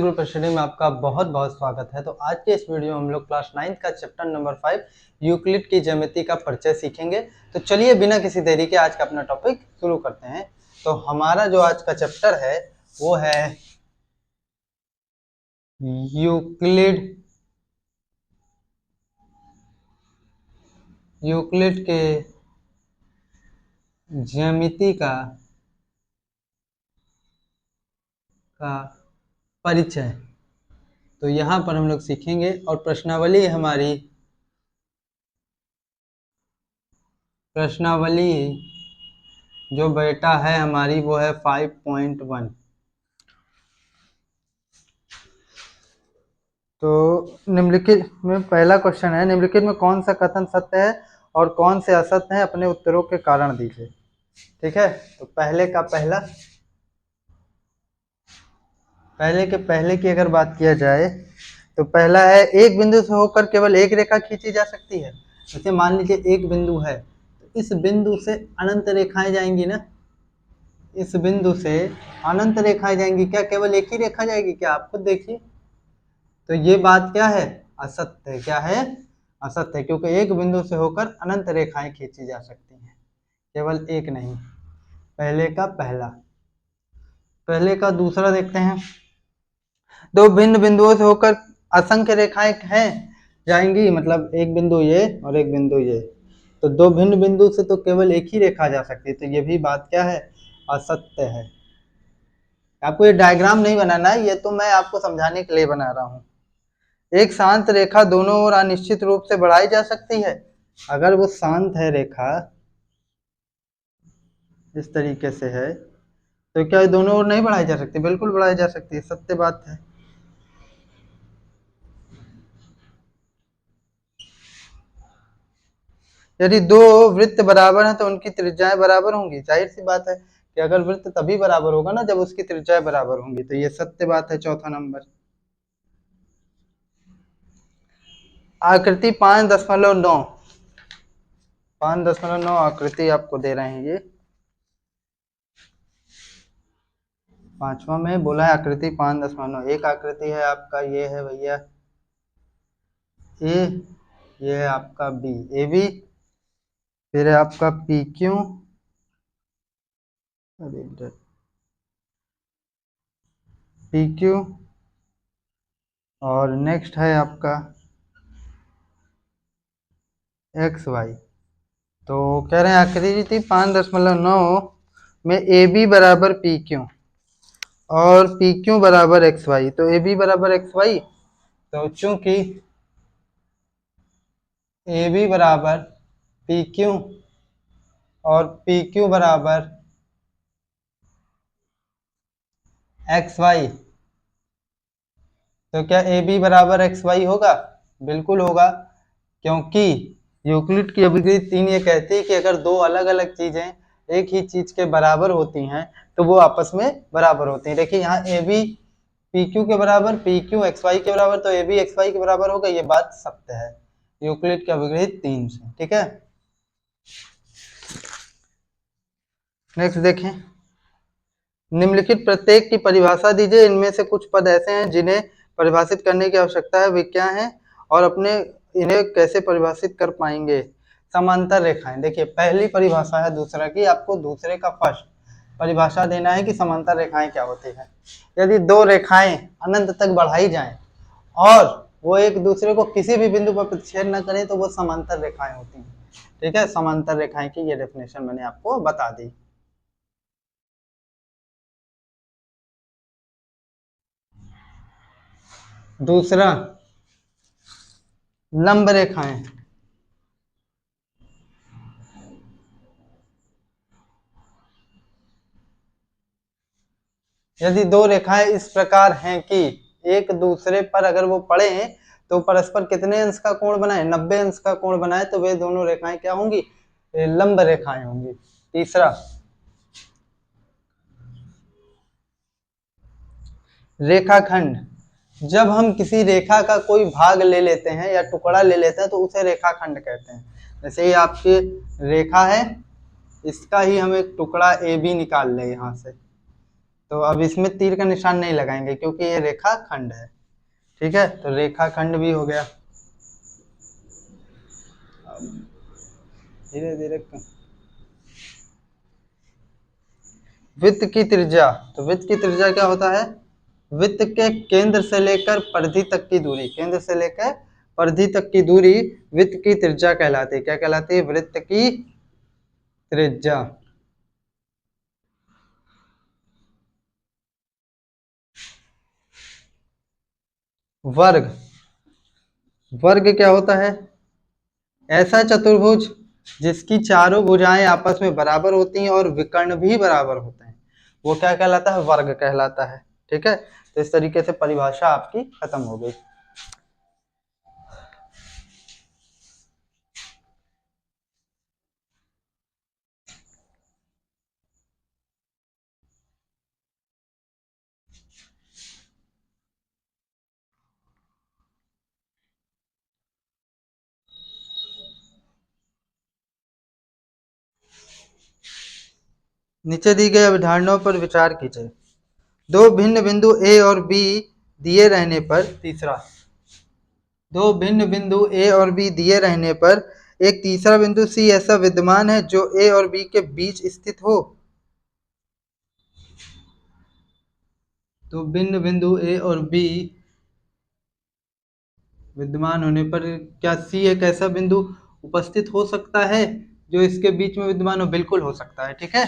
Group study में आपका बहुत बहुत स्वागत है। तो आज के इस वीडियो में हम लोग क्लास 9th का चैप्टर नंबर 5 यूक्लिड की ज्यामिति का परिचय सीखेंगे। तो चलिए बिना किसी देरी के आज का अपना टॉपिक शुरू करते हैं। तो हमारा जो आज का चैप्टर है वो है यूक्लिड के ज्यामिति का परिचय। तो यहाँ पर हम लोग सीखेंगे और प्रश्नावली जो बेटा है हमारी वो है 5.1। तो निम्नलिखित में पहला क्वेश्चन है, निम्नलिखित में कौन सा कथन सत्य है और कौन से असत्य है, अपने उत्तरों के कारण दीजिए। ठीक है, तो पहले की अगर बात किया जाए तो पहला है एक बिंदु से होकर केवल एक रेखा खींची जा सकती है। जैसे मान लीजिए एक बिंदु है, तो इस बिंदु से अनंत रेखाएं जाएंगी ना, इस बिंदु से अनंत रेखाएं जाएंगी। क्या केवल एक ही रेखा जाएगी? क्या आप खुद देखिए। तो ये बात क्या है? असत्य है। क्या है? असत्य है, क्योंकि एक बिंदु से होकर अनंत रेखाएं खींची जा सकती हैं, केवल एक नहीं। पहले का दूसरा देखते हैं। दो भिन्न बिंदुओं से होकर असंख्य रेखाएं हैं जाएंगी, मतलब एक बिंदु ये और एक बिंदु ये। तो दो भिन्न बिंदु से तो केवल एक ही रेखा जा सकती है। तो ये भी बात क्या है? असत्य है। आपको ये डायग्राम नहीं बनाना है, ये तो मैं आपको समझाने के लिए बना रहा हूँ। एक शांत रेखा दोनों ओर अनिश्चित रूप से बढ़ाई जा सकती है। अगर वो शांत है रेखा, इस तरीके से है, तो क्या दोनों ओर नहीं बढ़ाई जा सकती? बिल्कुल बढ़ाई जा सकती है, सत्य बात है। यदि दो वृत्त बराबर हैं तो उनकी त्रिज्याएं बराबर होंगी। जाहिर सी बात है कि अगर वृत्त तभी बराबर होगा ना जब उसकी त्रिज्याएं बराबर होंगी। तो ये सत्य बात है। चौथा नंबर, आकृति 5.9 आकृति आपको दे रहे हैं। ये पांचवा में बोला है आकृति 5.9। एक आकृति है आपका, ये है भैया ए, ये है आपका बी, ए बी, फिर है आपका पी क्यू, और नेक्स्ट है आपका एक्स वाई। तो कह रहे हैं आकृति 5.9 में ए बी बराबर पी क्यू और पी क्यू बराबर एक्स वाई। तो ए बी बराबर एक्स वाई, तो चूंकि ए बी बराबर पी क्यू और पी क्यू बराबर एक्स वाई, तो क्या ए बी बराबर एक्स वाई होगा? बिल्कुल होगा, क्योंकि यूक्लिड की अभिगति 3 ये कहती है कि अगर दो अलग अलग चीजें एक ही चीज के बराबर होती हैं तो वो आपस में बराबर होती हैं। देखिए यहाँ ए बी पी क्यू के बराबर, पी क्यू एक्स वाई के बराबर, तो ए बी एक्स वाई के बराबर होगा। ये बात सत्य है यूक्लिड की अभिगति 3 से। ठीक है, नेक्स्ट देखें। निम्नलिखित प्रत्येक की परिभाषा दीजिए। इनमें से कुछ पद ऐसे हैं जिन्हें परिभाषित करने की आवश्यकता है, वे क्या हैं और अपने इन्हें कैसे परिभाषित कर पाएंगे? समांतर रेखाएं। देखिए पहली परिभाषा है दूसरा की, आपको दूसरे का फर्स्ट परिभाषा देना है कि समांतर रेखाएं क्या होती है। यदि दो रेखाएं अनंत तक बढ़ाई जाएं और वो एक दूसरे को किसी भी बिंदु पर प्रतिच्छेद न करें तो वो समांतर रेखाएं होती हैं। ठीक है, समांतर रेखाएं की ये डेफिनेशन मैंने आपको बता दी। दूसरा, लंब रेखाएं। यदि दो रेखाएं इस प्रकार हैं कि एक दूसरे पर अगर वो पड़े तो परस्पर कितने अंश का कोण बनाए? 90 अंश का कोण बनाए, तो वे दोनों रेखाएं क्या होंगी? लंब रेखाएं होंगी। तीसरा, रेखाखंड। जब हम किसी रेखा का कोई भाग ले लेते हैं या टुकड़ा ले लेते हैं तो उसे रेखाखंड कहते हैं। जैसे ये आपकी रेखा है, इसका ही हम एक टुकड़ा ए बी निकाल लें यहाँ से, तो अब इसमें तीर का निशान नहीं लगाएंगे क्योंकि ये रेखा खंड है। ठीक है, तो रेखा खंड भी हो गया। धीरे धीरे। वृत्त की त्रिज्या, तो वृत्त की त्रिज्या क्या होता है? वृत्त के केंद्र से लेकर परिधि तक की दूरी, केंद्र से लेकर परिधि तक की दूरी वृत्त की त्रिज्या कहलाती है। क्या कहलाती है? वृत्त की त्रिज्या। वर्ग, वर्ग क्या होता है? ऐसा चतुर्भुज जिसकी चारों भुजाएं आपस में बराबर होती हैं और विकर्ण भी बराबर होते हैं, वो क्या कहलाता है? वर्ग कहलाता है। ठीक है, तो इस तरीके से परिभाषा आपकी खत्म हो गई। नीचे दी गई अवधारणाओं पर विचार कीजिए। दो भिन्न बिंदु ए और बी दिए रहने पर, तीसरा, दो भिन्न बिंदु ए और बी दिए रहने पर एक तीसरा बिंदु सी ऐसा विद्यमान है जो ए और बी के बीच स्थित हो। तो भिन्न बिंदु ए और बी विद्यमान होने पर क्या सी एक ऐसा बिंदु उपस्थित हो सकता है जो इसके बीच में विद्यमान हो? बिल्कुल हो सकता है। ठीक है,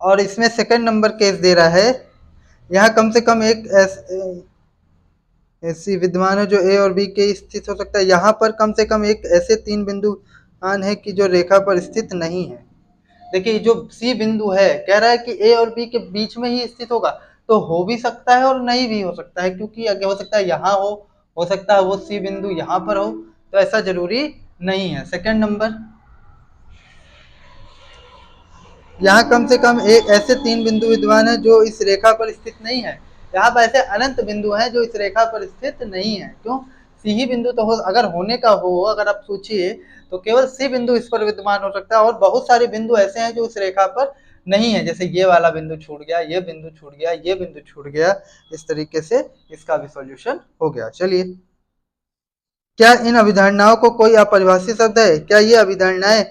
और इसमें सेकंड नंबर केस दे रहा है, यहाँ कम से कम एक ऐसी विद्यमान है जो ए और बी के स्थित हो सकता है। यहाँ पर कम से कम एक ऐसे तीन बिंदुमान है कि जो रेखा पर स्थित नहीं है। देखिए, जो सी बिंदु है कह रहा है कि ए और बी के बीच में ही स्थित होगा, तो हो भी सकता है और नहीं भी हो सकता है, क्योंकि आगे हो सकता है यहाँ हो सकता है वो सी बिंदु यहाँ पर हो, तो ऐसा जरूरी नहीं है। सेकंड नंबर, यहाँ कम से कम एक ऐसे तीन बिंदु विद्यमान है जो इस रेखा पर स्थित नहीं है। यहाँ पर ऐसे अनंत बिंदु हैं जो इस रेखा पर स्थित नहीं है। क्यों? सी ही बिंदु तो हो, अगर होने का हो, अगर आप सोचिए तो केवल सी बिंदु इस पर विद्यमान हो सकता है, और बहुत सारे बिंदु ऐसे हैं जो इस रेखा पर नहीं है, जैसे ये वाला बिंदु छूट गया, ये बिंदु छूट गया, ये बिंदु छूट गया। इस तरीके से इसका भी सॉल्यूशन हो गया। चलिए, क्या इन अभिधारणाओं को कोई अपरिभाषित शब्द है? क्या ये अभिधारणाएं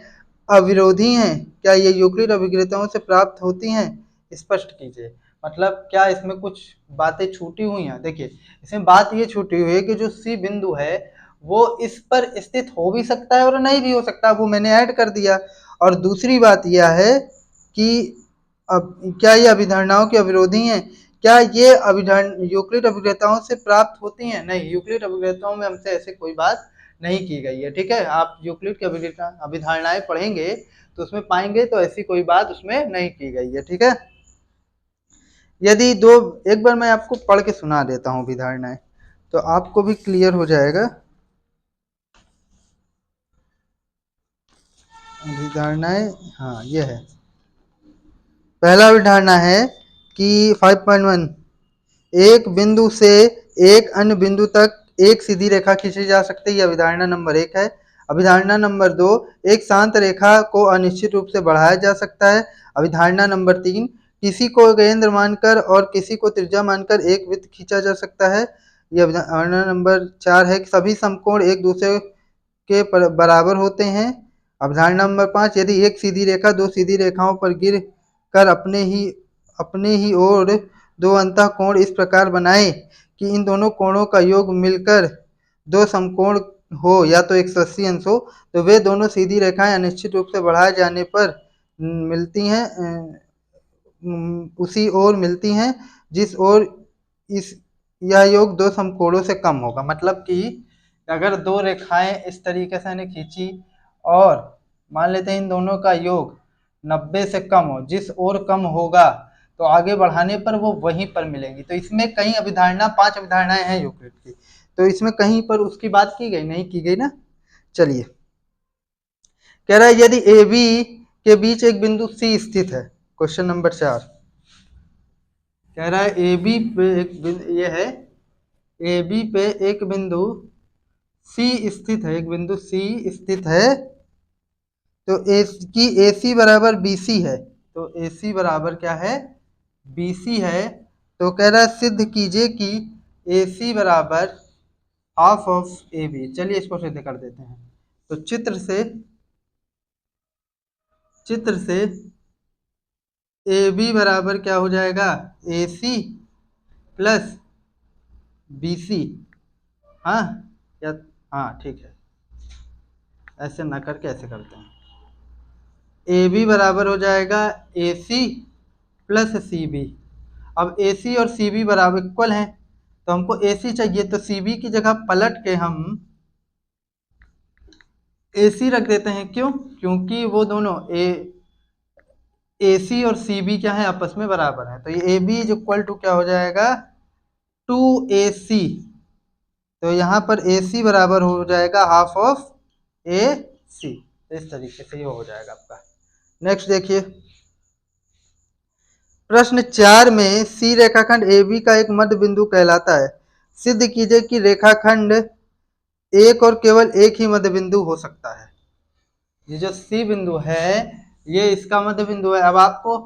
अविरोधी हैं? क्या ये यूक्लिड अभिक्रियाओं से प्राप्त होती हैं? स्पष्ट कीजिए। मतलब क्या इसमें कुछ बातें छूटी हुई हैं? देखिए, इसमें बात ये छूटी हुई है कि जो सी बिंदु है वो इस पर स्थित हो भी सकता है और नहीं भी हो सकता, वो मैंने ऐड कर दिया। और दूसरी बात यह है कि अब क्या ये अभिधारणाओं के अविरोधी हैं? क्या ये अभिधारण यूक्लिड अभिक्रियाओं से प्राप्त होती हैं? नहीं, यूक्लिड अभिक्रियाओं में हमसे ऐसे कोई बात नहीं की गई है। ठीक है, आप यूक्लिड की अभिधारणाएं पढ़ेंगे तो उसमें पाएंगे, तो ऐसी कोई बात उसमें नहीं की गई है। ठीक है, यदि दो, एक बार मैं आपको पढ़ के सुना देता हूँ अभिधारणाएं, तो आपको भी क्लियर हो जाएगा। अभिधारणाएं, हाँ ये है। पहला अभिधारणा है कि 5.1, एक बिंदु से एक अन्य बिंदु तक एक सीधी रेखा खींची जा सकती है। यह अभिधारणा नंबर 1 है। अभिधारणा नंबर 2, एक शांत रेखा को अनिश्चित रूप से बढ़ाया जा सकता है। अभिधारणा नंबर 3, किसी को केंद्र मानकर और किसी को त्रिज्या मानकर एक वृत्त खींचा जा सकता है। यह अभिधारणा नंबर 4 है कि सभी समकोण एक दूसरे के बराबर होते हैं। अवधारणा नंबर 5, यदि एक सीधी रेखा दो सीधी रेखाओं पर गिर कर अपने ही ओर दो अंतः कोण इस प्रकार बनाए कि इन दोनों कोणों का योग मिलकर दो समकोण हो या तो 180 अंश हो, तो वे दोनों सीधी रेखाएं अनिश्चित रूप से बढ़ाए जाने पर मिलती हैं, उसी ओर मिलती हैं जिस ओर इस यह योग दो समकोणों से कम होगा। मतलब कि अगर दो रेखाएं इस तरीके से ने खींची और मान लेते हैं इन दोनों का योग 90 से कम हो, जिस ओर कम होगा तो आगे बढ़ाने पर वो वहीं पर मिलेंगी। तो इसमें कहीं अभिधारणा, 5 अभिधारणाएं हैं यूक्लिड की, तो इसमें कहीं पर उसकी बात की गई नहीं, की गई ना। चलिए, कह रहा है यदि ए बी के बीच एक बिंदु सी स्थित है। क्वेश्चन नंबर 4 कह रहा है ए बी पे एक बिंदु, ये है ए बी पे एक बिंदु सी स्थित है, एक बिंदु सी स्थित है, तो ए की ए सी बराबर बी सी है। तो ए सी बराबर क्या है? बी सी है, तो कह रहा है सिद्ध कीजिए कि ए सी बराबर हाफ ऑफ ए बी। चलिए इसको सिद्ध कर देते हैं। तो चित्र से ए बी बराबर क्या हो जाएगा, ए सी प्लस बी सी। हाँ, या हाँ ठीक है, ऐसे ना करके ऐसे करते हैं। ए बी बराबर हो जाएगा ए सी प्लस सी बी। अब ए सी और सी बी बराबर इक्वल हैं, तो हमको ए सी चाहिए, तो सी बी की जगह पलट के हम ए सी रख देते हैं। क्यों? क्योंकि वो दोनों ए सी और सी बी क्या है, आपस में बराबर है। तो ये A B is equal to क्या हो जाएगा, टू ए सी। तो यहाँ पर ए सी बराबर हो जाएगा हाफ ऑफ ए सी। इस तरीके से ये हो जाएगा आपका। नेक्स्ट देखिए, प्रश्न 4 में सी रेखाखंड ए बी का एक मध्य बिंदु कहलाता है। सिद्ध कीजिए कि रेखाखंड एक और केवल एक ही मध्य बिंदु हो सकता है। ये जो सी बिंदु है ये इसका मध्य बिंदु है। अब आपको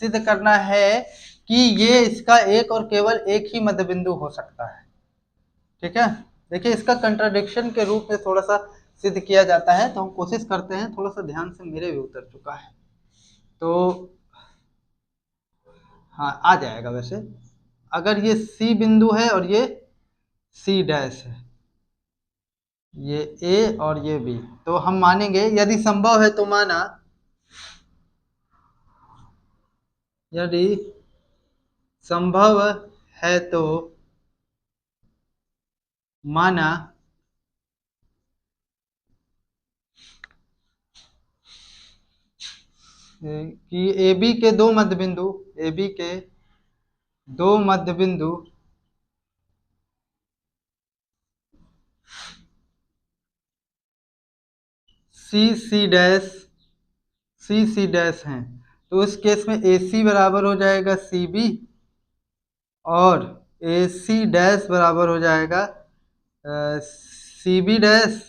सिद्ध करना है कि ये इसका एक और केवल एक ही मध्य बिंदु हो सकता है। ठीक है, देखिए इसका कंट्राडिक्शन के रूप में थोड़ा सा सिद्ध किया जाता है, तो हम कोशिश करते हैं। थोड़ा सा ध्यान से, मेरे भी उतर चुका है तो हाँ आ जाएगा। वैसे अगर ये सी बिंदु है और ये सी डैश है, ये ए और ये बी, तो हम मानेंगे यदि संभव है तो माना, यदि संभव है तो माना कि ए बी के दो मध्य बिंदु, ए बी के दो मध्य बिंदु सी सी डैश, सी सी डैश हैं, तो उस केस में ए सी बराबर हो जाएगा सी बी और ए सी डैश बराबर हो जाएगा सी बी डैश।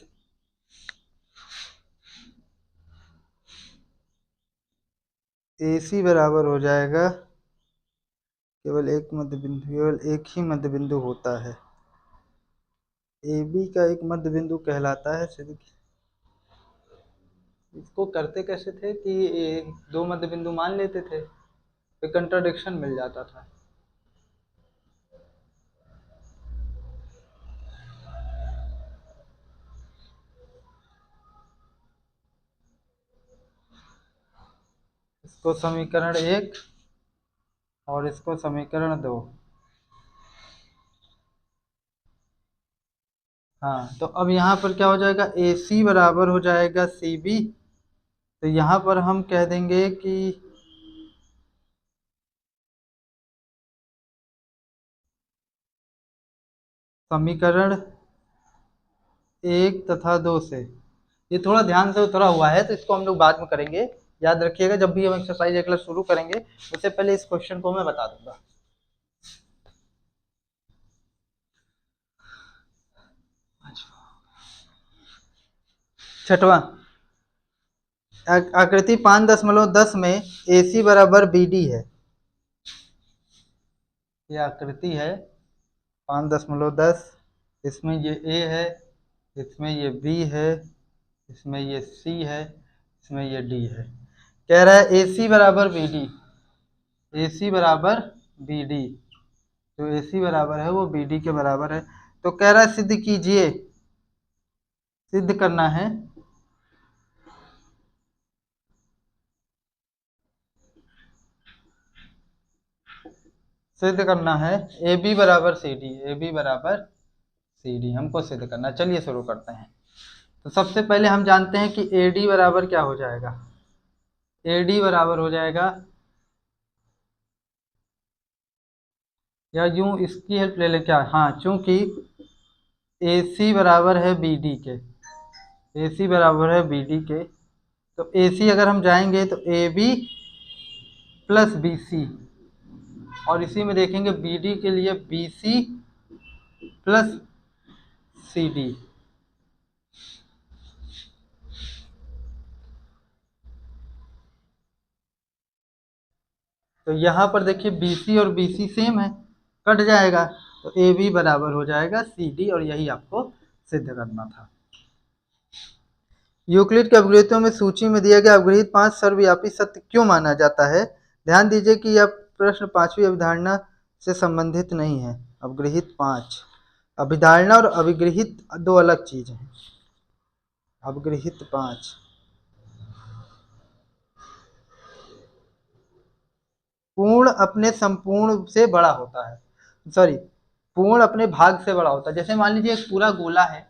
ए सी बराबर हो जाएगा केवल एक मध्य बिंदु, केवल एक ही मध्य बिंदु होता है, ए बी का एक मध्य बिंदु कहलाता है। इसको करते कैसे थे कि दो मध्य बिंदु मान लेते थे, फिर कंट्राडिक्शन मिल जाता था। इसको समीकरण 1 और इसको समीकरण 2। हाँ, तो अब यहाँ पर क्या हो जाएगा, ए सी बराबर हो जाएगा सी बी। तो यहाँ पर हम कह देंगे कि समीकरण 1 तथा 2 से, ये थोड़ा ध्यान से उतरा हुआ है तो इसको हम लोग बाद में करेंगे। याद रखिएगा, जब भी हम एक्सरसाइज अगला शुरू करेंगे उससे पहले इस क्वेश्चन को मैं बता दूंगा। छठवां, आकृति 5.10 में ए सी बराबर बी डी है। ये आकृति है 5.10, इसमें ये ए है, इसमें ये बी है, इसमें ये सी है, इसमें ये डी है। कह रहा है ए सी बराबर बी डी, ए सी बराबर बी डी। जो ए सी बराबर है वो बी डी के बराबर है। तो कह रहा है सिद्ध कीजिए, सिद्ध करना है सिद्ध करना है ए बी बराबर सी डी, ए बी बराबर सी डी हमको सिद्ध करना है। चलिए शुरू करते हैं। तो सबसे पहले हम जानते हैं कि ए डी बराबर क्या हो जाएगा, ए डी बराबर हो जाएगा, या यूं इसकी हेल्प ले लें क्या, हाँ, चूंकि ए सी बराबर है बी डी के, ए सी बराबर है बी डी के, तो ए सी अगर हम जाएंगे तो A B plus B C, और इसी में देखेंगे बी डी के लिए B C plus C D. तो यहाँ पर देखिए BC और BC सेम है, कट जाएगा, तो AB बराबर हो जाएगा CD, और यही आपको सिद्ध करना था। यूक्लिड के अवगृहितों में सूची में दिया गया अवगृहित 5 सर्वव्यापी सत्य क्यों माना जाता है? ध्यान दीजिए कि यह प्रश्न 5वीं अवधारणा से संबंधित नहीं है। अवगृहित 5, अभिधारणा और अभिगृहित दो अलग चीज हैं। अवगृहित 5, पूर्ण अपने संपूर्ण से बड़ा होता है, सॉरी, पूर्ण अपने भाग से बड़ा होता है। जैसे मान लीजिए एक पूरा गोला है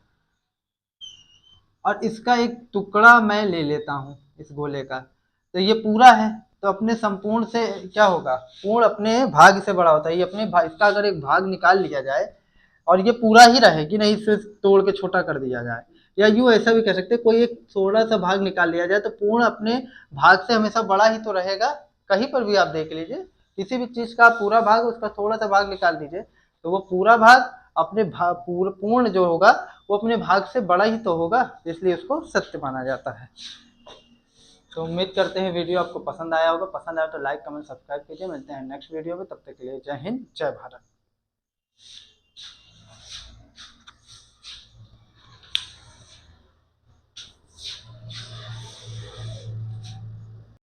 और इसका एक टुकड़ा मैं ले लेता हूँ इस गोले का, तो ये पूरा है, तो अपने संपूर्ण से क्या होगा, पूर्ण अपने भाग से बड़ा होता है। ये अपने भाग, इसका अगर एक भाग निकाल लिया जाए और ये पूरा ही रहेगी, नहीं इसे तोड़ के छोटा कर दिया जाए, या यूं ऐसा भी कह सकते हैं, कोई एक थोड़ा सा भाग निकाल लिया जाए तो पूर्ण अपने भाग से हमेशा बड़ा ही तो रहेगा। कहीं पर भी आप देख लीजिए, किसी भी चीज का पूरा भाग, उसका थोड़ा सा भाग निकाल दीजिए, तो वो पूरा भाग अपने पूर्ण जो होगा वो अपने भाग से बड़ा ही तो होगा, इसलिए उसको सत्य माना जाता है। तो उम्मीद करते हैं वीडियो आपको पसंद आया होगा। पसंद आया तो लाइक कमेंट सब्सक्राइब कीजिए। मिलते हैं नेक्स्ट वीडियो में, तब तक के लिए जय हिंद, जय भारत।